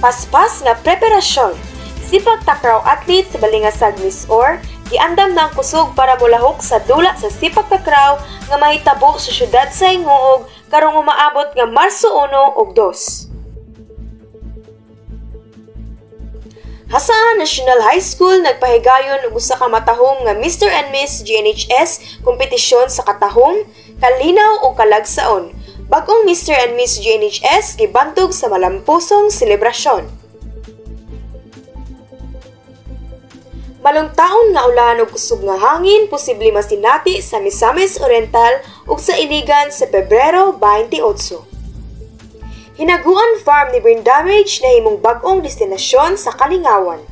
Paspas nga preparasyon. Sipag takraw athlete sa balingasag Miss Or, giandam na ang kusog para mulahok sa dula sa sipag takraw nga mahitabo sa syudad sa Hinguog karong umaabot nga Marso 1 ug 2. Hasaan National High School nagpahigayon og usa ka matahom nga Mr. and Miss GNHS kompetisyon sa katahom, kalinaw ug kalagsaon. Bag-ong Mr. and Miss GNHS gibantog sa malampusong selebrasyon. Malungtaon nga ulan ug kusog nga hangin posible masinati sa Misamis Oriental ug sa Iligan sa Pebrero 28. Hinaguan Farm ni Brain Damage na himong bag-ong destinasyon sa Kalingawan.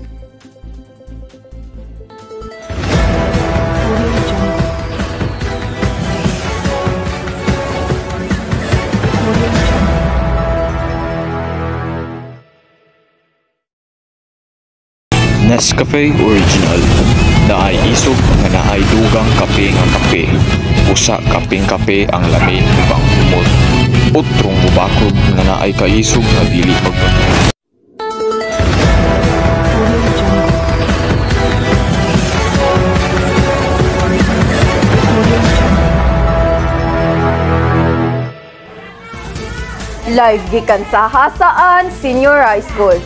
Nescafe Original na ay isog nga naay dugang kape nga kape. Usa kaping kape ang lamin ug ang humot. Utrong mubakod nga naay kaisog nga dili pagpatay. Live gikan sa Hasaan Senior High School.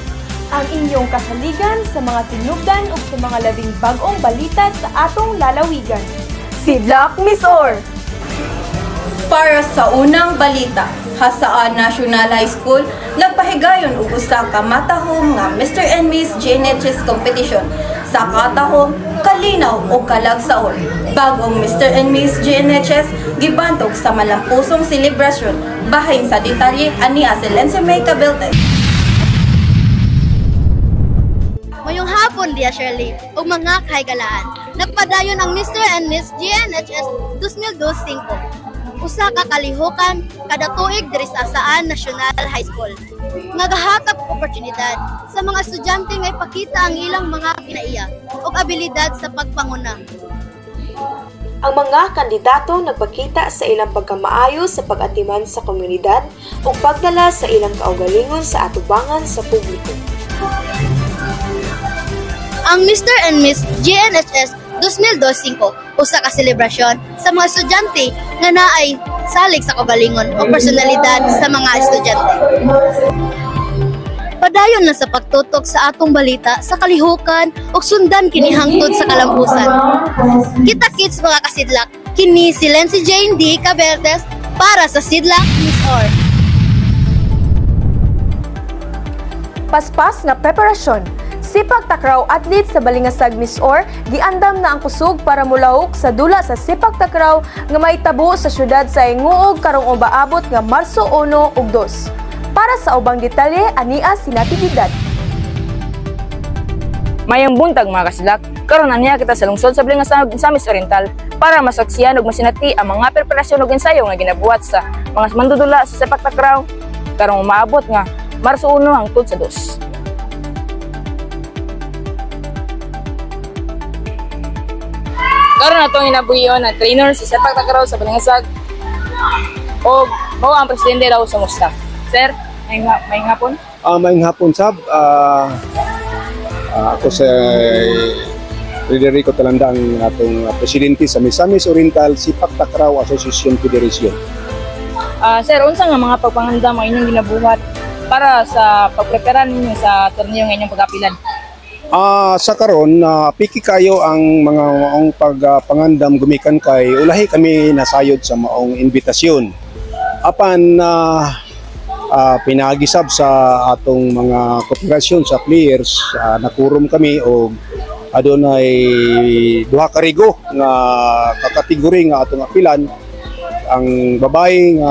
Ang inyong kasaligan sa mga tinubdan o sa mga labing bag-ong balita sa atong lalawigan. Sidlak Miss Or. Para sa unang balita, Hasaan National High School nagpahigayon og usa ka matahom nga Mr. and Miss GNHS competition sa katahom, kalinaw o kalagsaon. Bagong Mr. and Miss GNHS gibantog sa malampusong selebrasyon. Bahin sa detalye ani si Lency May Cabelte. Mayong hapon, Dia Shirley, o mga kahigalaan. Nagpadayon ang Mr. and Miss GNHS 2025. Usa ka kalihukan kada tuig diri sa Hasaan National High School. Nagahatag oportunidad sa mga estudyante nga ipakita ang ilang mga kinaiya o abilidad sa pagpanguna. Ang mga kandidato nagpakita sa ilang pagkamaayo sa pag-atiman sa komunidad o pagdala sa ilang kaugalingon sa atubangan sa publiko. Ang Mr. and Miss GNHS 2025, usa ka selebrasyon sa mga estudyante nga naay salig sa kaugalingon o personalidad sa mga estudyante. Padayon na sa pagtutok sa atong balita sa kalihukan ug sundan kini hangtod sa kalampusan. Kita-kits mga kasidlak, kini si Lency Jane D. Cabertes para sa Sidlak Miss Or. Paspas nga preparasyon. Sipag takraw athlete sa balingasag Miss Or, giandam na ang kusog para mulahok sa dula sa sipag takraw nga mahitabo sa syudad sa Hinguog karong umaabot nga Marso 1 ug 2. Para sa ubang detalye, ania sinatibidad. Mayang buntag mga kasilak, karon aniya kita sa lungsod sa balingasag Misamis Oriental para masaksiyan ug masinati ang mga preparasyon ug ensayo nga ginabuhat sa mga mandudula sa sepak takraw karong umaabot nga Marso 1 hangtod sa 2. Karon na itong inabuyon na trainer sa sepak takraw sa balingasag o mao ang presidente daw sa Musta. Sir, may hapon? May hapon sab. Ako sa Federico Talandang, atong presidente sa Misamis Oriental Sipak Takraw Association Federation. Sir, unsa nga mga pagpangandam ang inyong ginabuhat para sa pagpreparan ninyo sa torneo nga inyong pag-apilan? Sa karon piki kayo ang mga maong pagpangandam gumikan kay ulahi kami nasayod sa maong invitasyon. Apan pinagisab sa atong mga kooperasyon sa players, nakurom kami og adunay duha ka rigo nga kakategori nga atong apilan. Ang babae nga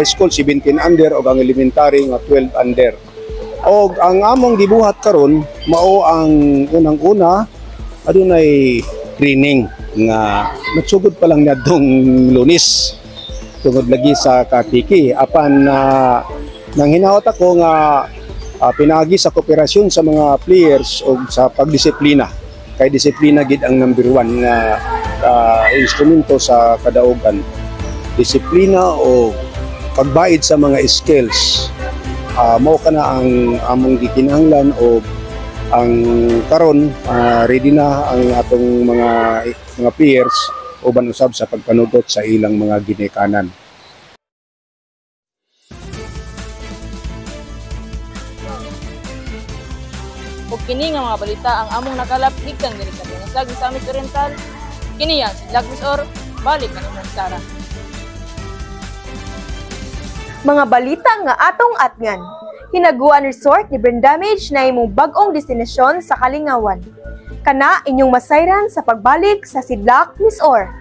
high school 17 under ug ang elementary nga 12 under. Og ang among gibuhat karon mao ang unang-una adunay training nga nagsugod pa lang niadtong Lunes tungod lagi sa katiki. Apan nang hinawat ako nga pinagi sa kooperasyon sa mga players o sa pagdisiplina. Kay disiplina gid ang number 1 nga instrumento sa kadaugan. Disiplina o pagbaid sa mga skills. mao kana ang among gikinahanglan o ang karon ready na ang atong mga players uban usab sa pagpanugot sa ilang mga ginikanan. Ug kini nga mga balita ang among nakalap gikan diri sa Balingsag, Misamis Oriental. Kini ang Sidlak Miss Or, balik ang imong Sara. Mga balita nga atong atngan. Hinaguan Resort ni Brendamage na imong bag-ong destinasyon sa Kalingawan. Kana inyong masayran sa pagbalik sa Sidlak Miss Or.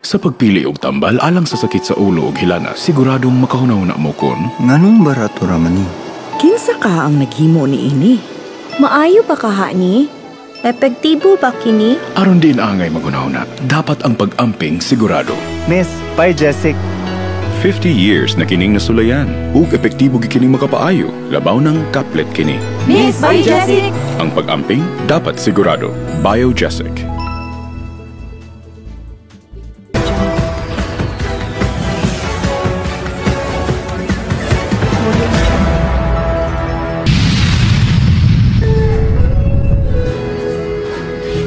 Sa pagpili og tambal alang sa sakit sa ulo ug hilana, siguradong makahuna-huna mo kon nganong barato ra man ni? Kinsa ka ang naghimo ni ini? Maayo ba kaha ni? Epektibo ba kini? aron din angay maghuna-huna. Dapat ang pag-amping sigurado. Miss, bye Jessic. 50 years na kining nasulayan ug epektibo gikining makapaayo. Labaw ng kaplet kini. Miss, bye Jessic! Ang pag-amping dapat sigurado. Biojessic.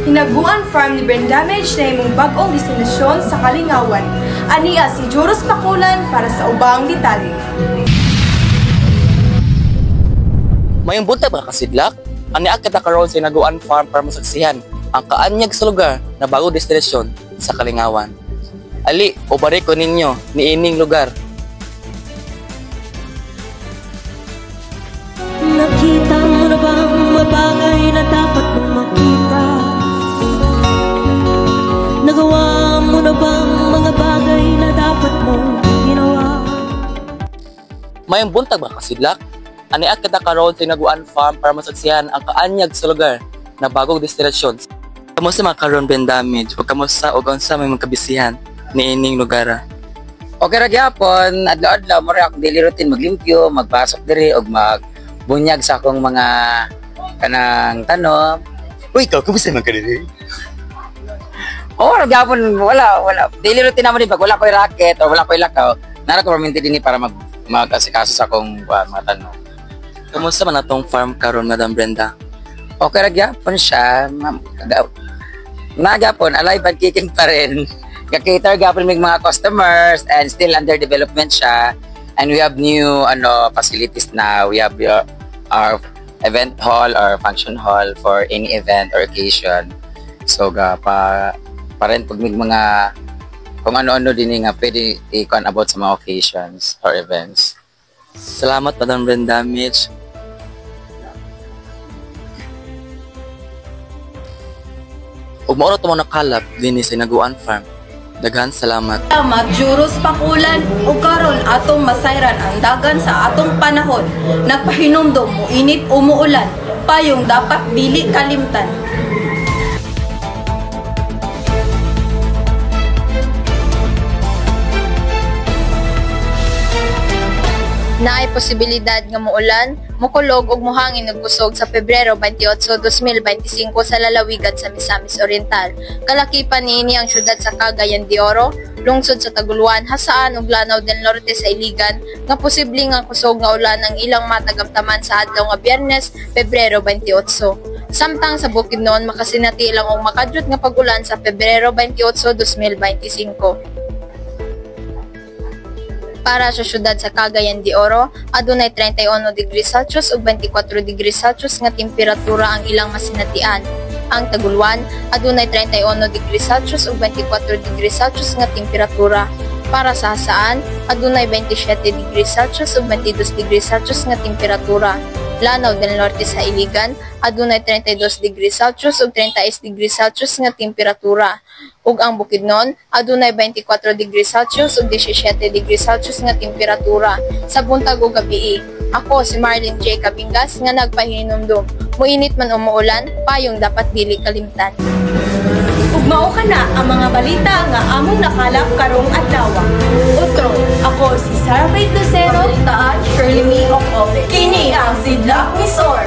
Hinaguan Farm ni Brendamage na imong bag-ong destinasyon sa Kalingawan. Ania si Joros Pakulan para sa ubang detalye. Mayong buntag mga kasidlak, ani kita karon sa Hinaguan Farm para masaksihan ang kaanyag sa lugar na bagong destinasyon sa Kalingawan. Ali, ubari ko ninyo ni ining lugar. Nakita mo na ba ang mga bagay na dapat mong makita? Nagawa mo na ba ang mga bagay na dapat mong ginawa? Mayong buntag mga kasidlak, ani kita karon sa Hinaguan Farm para masaksihan ang kaanyag sa lugar na bagong destinasyon. Kamusta mga karon Brendamage o kamusta o unsa may magkabisihan ni ining lugar? Okay ra gyapon, adlaw-adlaw mo ra akong daily routine maglimpyo, magpasok diri og magbunyag sa akong mga kanang tanom. Uy, ikaw kumusta man ka diri? Oh, ra gyapon wala. Daily routine naman din pag wala ko'y racket o wala ko'y lakaw, nara ko permanente dinhi para mag-asikaso sa akong mga tanom. Kamusta man atong farm karon Madam Brenda? Okay ra gyapon siya. Nagyapon, alive and kicking pa rin. Kakater gyapon mig mga customers and still under development siya. And we have new facilities now. We have our event hall or function hall for any event or occasion. So pa rin pag may mga kung ano-ano din nga pwede i-con about sa mga occasions or events. Salamat Madam Brendamage. Ug mao ra to mo nakalap dinhi sa Hinaguan Farm. Daghan salamat. Salamat Joros Pakulan ug karon atong masayran ang dagan sa atong panahon. Nagpahinumdom mo init umuulan, payong dapat dili kalimtan. Naay posibilidad nga muulan, mukulog ug muhangin og kusog sa Pebrero 28, 2025 sa lalawigan sa Misamis Oriental. Kalakipan niini ang syudad sa Cagayan de Oro, lungsod sa Taguluan, Hasaan ug Lanao del Norte sa Iligan, nga posible nga kusog nga ulan ang ilang matagamtaman sa adlaw nga Biyernes, Pebrero 28. Samtang sa Bukidnon, makasinati lang og makadyot nga pag-ulan sa Pebrero 28, 2025. Para sa syudad sa Cagayan de Oro, adunay 31 degrees Celsius ug 24 degrees Celsius nga temperatura ang ilang masinatian. Ang Taguluan, adunay 31 degrees Celsius ug 24 degrees Celsius nga temperatura. Para sa Hasaan, adunay 27 degrees Celsius ug 22 degrees Celsius nga temperatura. Lanao del Norte sa Iligan, adunay 32 degrees Celsius ug 31 degrees Celsius nga temperatura. Ug ang Bukidnon, adunay 24 degrees Celsius ug 17 degrees Celsius nga temperatura. Sa buntag ug gabii, ako si Marlene J. Cabingas nga nagpahinumdum. Muinit man o muulan, payong dapat dili kalimtan. Ug mao kana ang mga balita nga among nakalap karong adlaw. Utro, ako si Sarah Faith Lucero, Taan Shirley Mee Okope. Kini ang Sidlak Miss Or.